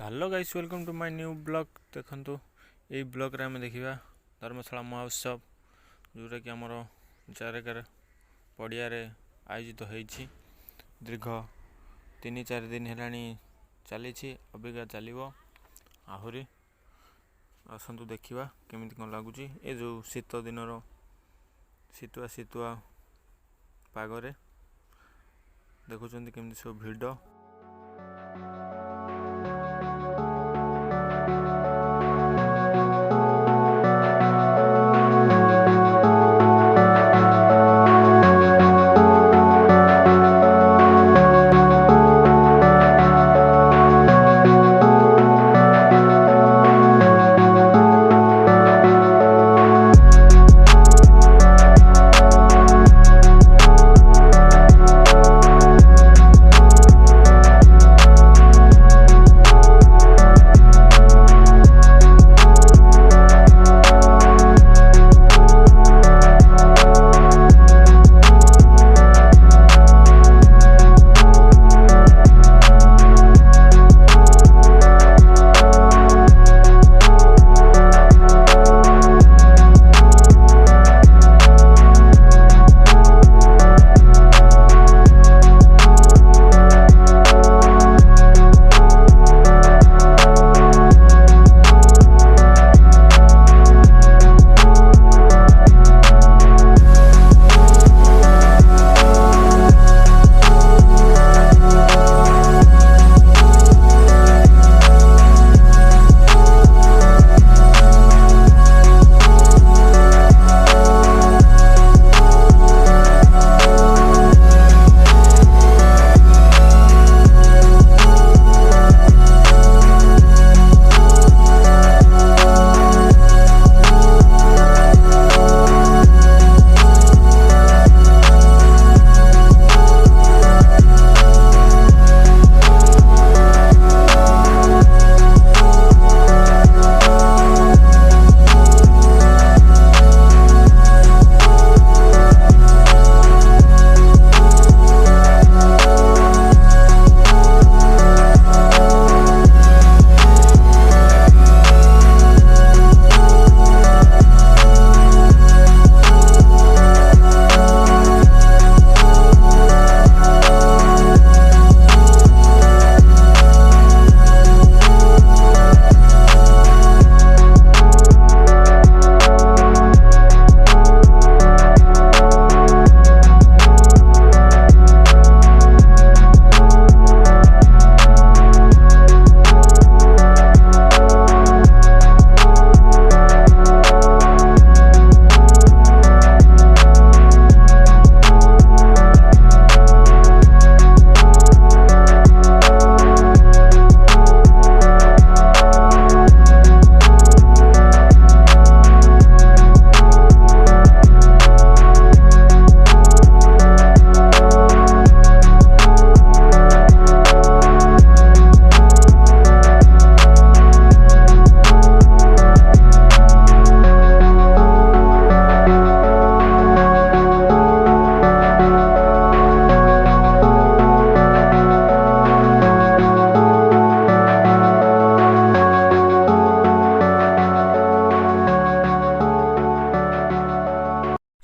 Hello guys, welcome to my new blog. देखंतु यही blog रे आम देखा धर्मशाला महोत्सव जोटा कि आमर चारकार पड़िया आयोजित होती दीर्घ 3-4 दिन है चली अबिका चलो आहरी आसतु देखा केमी कौन लगुच ये जो शीत दिन शीतुआ शीतुआ पागरे देखुं केमी सब भिड़।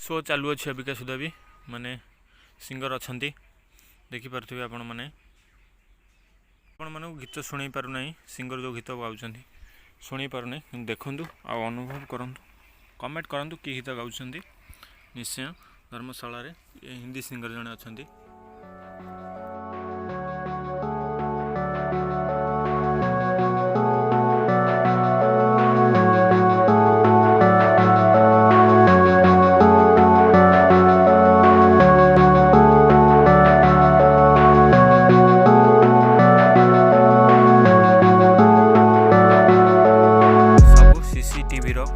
शो चालू अच्छे अबिका सुधा भी माने सिंगर अच्छा देखिपे आपण मैंने गीत शुणी पार ना सिंगर जो गीत गाँव शुणी पार ना देखु अनुभव करूँ कमेंट करूँ कि गीत गाँव निश्चय धर्मशाला हिंदी सिंगर जड़े अच्छा।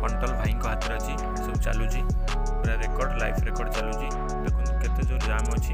कंट्रोल भाई हाथ में अच्छी सब चलुची पूरा रेकर्ड लाइव रेकर्ड चलुची देखो केते जो जाम अच्छी।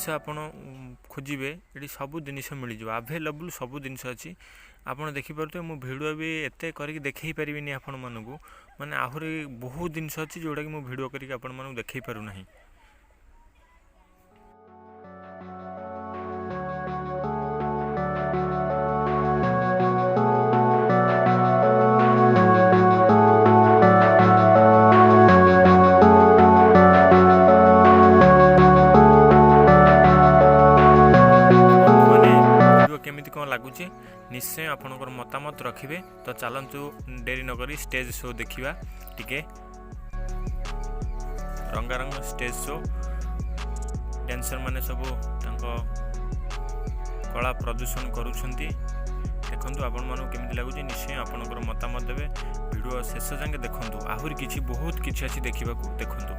जिनस आपण खोजिबे ये सब जिनस मिल जाव आभेलेबुल सब जिनस अच्छी आपड़ देखिपे मो भिडियो भी एत करके देखई पारि आपण मानू माने आहरी बहुत जिनस अच्छी जोटा कि मो भिडियो करके आपण मानू देखई पारु नाही। केमिति कौन लगुच निश्चय आपनकर मतामत रखिए। तो चलतु डेरी नक स्टेज शो देखा टिके रंगारंग स्टेज शो डांसर माने सब कला प्रदर्शन करुछंती देखंतु आपण मानु केमिति लागुच निश्चय आपनकर मतामत देबे। वीडियो शेष जाके देखंतु आहुरी किछि बहुत किछि अछि देखिबाकू देखंतु।